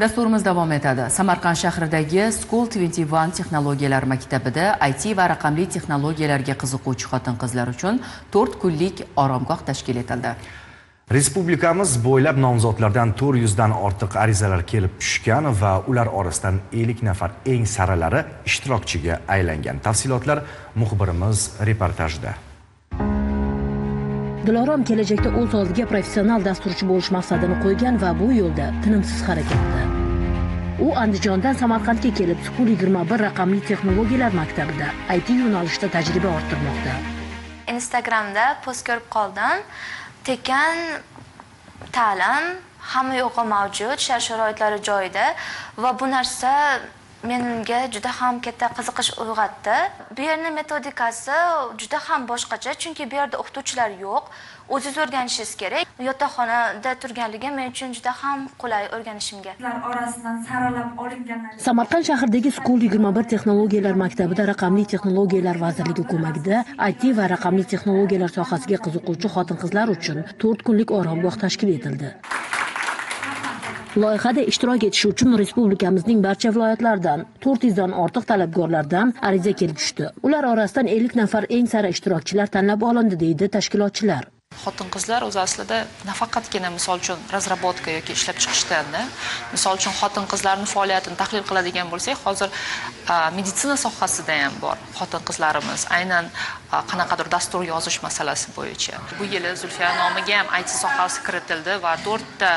Dasturimiz davom etadi. Samarqand shahridagi School 21 texnologiyalar maktabida IT va raqamli texnologiyalarga qiziquvchi xotin-qizlar uchun 4 kunlik oromgoh tashkil etildi. Respublikamiz bo'ylab nomzodlardan 400 dan ortiq arizalar kelib tushgan va ular orasidan 50 nafar eng saralari ishtirokchiga aylangan. Tafsilotlar muxbirimiz reportajida. Dilorom kelajakda o'z oldiga professional dasturchi bo'lish maqsadini qo'ygan va bu yo'lda tinimsiz harakatda. U Andijondan Samarqandga kelib, School 21 raqamli texnologiyalar maktabida IT yo'nalishida tajriba orttirmoqda. Instagramda post ko'rib qoldim. Tekin ta'lim hamma yo'g'i mavjud, shart-sharoitlari joyida va bu narsa menga juda ham katta qiziqish uyg'otdi. Bu yerning metodikasi juda ham boshqacha, chunki bu yerda o'qituvchilar yo'q. O'zingiz o'rganishingiz kerak. Yotoqxonada turganligim men uchun juda ham qulay o'rganishimga. Ular orasidan saralab olinganlar. Samarqand shahridagi School 21 texnologiyalar maktabida Raqamli texnologiyalar vazirligi ko'magida IT va raqamli texnologiyalar sohasiga qiziquvchi xotin-qizlar uchun 4 kunlik oromgoh tashkil etildi. Loyihada ishtirok etish uchun respublikamizning barcha viloyatlaridan 400 dan ortiq talabgorlardan ariza kelib tushdi. Ular orasidan 50 nafar eng sara ishtirokchilar tanlab olindi, deydi tashkilotchilar. Xotin-qizlar o'z aslida nafaqatgina misol uchun razrabotka yoki ishlab chiqishdanda, misol uchun xotin-qizlarning faoliyatini tahlil qiladigan bo'lsak, hozir meditsina sohasida ham bor xotin-qizlarimiz, aynan qanaqadir dastur yozish masalasi bo'yicha. Bu yili Zulfiya nomiga ham IT sohasi kiritildi va 4 ta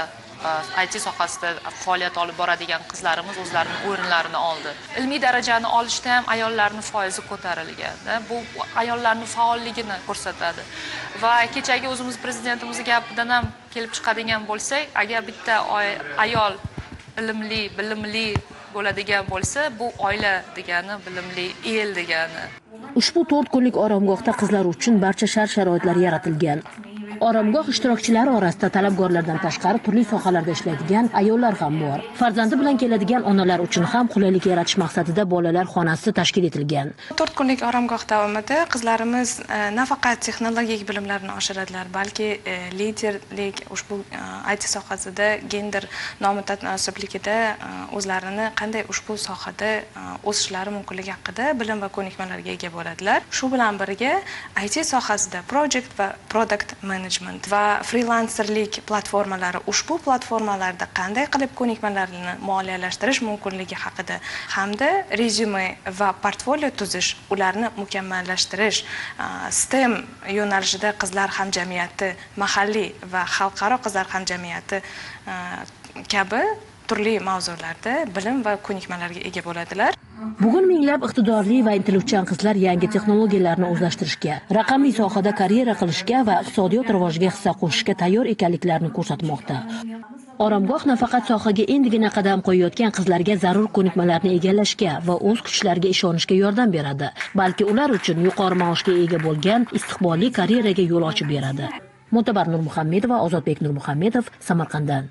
IT sohasida faoliyat olib boradigan qizlarimiz o'zlarining o'rinlarini oldi. Ilmiy darajani olishda ham ayollarning foizi ko'tarilgan. Bu ayollarning faolligini ko'rsatadi. Va kechagi o'zimiz prezidentimizning gapidan ham kelib chiqadigan bo'lsak, agar bitta ayol ilmli, bilimli bo'ladigan bo'lsa, bu oila degani, bilimli el degani. Ushbu 4 kunlik oromgohda qizlar uchun barcha shart-sharoitlar yaratilgan. Oromgoh ishtirokchilari orasida talabgorlardan tashqari turli sohalarda ishlaydigan ayollar ham bor. Farzandi bilan keladigan onalar uchun ham qulaylik yaratish maqsadida bolalar xonasi tashkil etilgan. 4 kunlik oromgoh davomida qizlarimiz nafaqat texnologik bilimlarini oshiradilar, balki liderlik, ushbu IT sohasida gender nomi tanasobligida o'zlarini qanday ushbu sohada o'sishlari mumkinligi haqida bilim va ko'nikmalarga ega bo'ladilar. Shu bilan birga IT sohasida project va product management va freelancerlik platformalari, ushbu platformalarda qanday qilib ko'nikmalarni moliyalashtirish mumkinligi haqida hamda rezyume va portfolio tuzish, ularni mukammallashtirish, STEM yo'nalishida qizlar hamjamiyati, mahalliy va xalqaro qizlar hamjamiyati kabi turli mavzularda bilim va ko'nikmalarga ega bo'ladilar. Bugun minglab iqtidorli va intiluvchan qizlar yangi texnologiyalarni o'zlashtirishga, raqamli sohada karyera qilishga va iqtisodiyot rivojiga hissa qo'shishga tayyor ekanliklarini ko'rsatmoqda. Oromgoh nafaqat sohaga endigina qadam qo'yayotgan qizlarga zarur ko'nikmalarni egallashga va o'z kuchlariga ishonishga yordam beradi, balki ular uchun yuqori maoshga ega bo'lgan istiqbolli karyeraga yo'l ochib beradi. Mo'tabar Nurmuhammedova, Ozodbek Nurmuhammedov, Samarqanddan.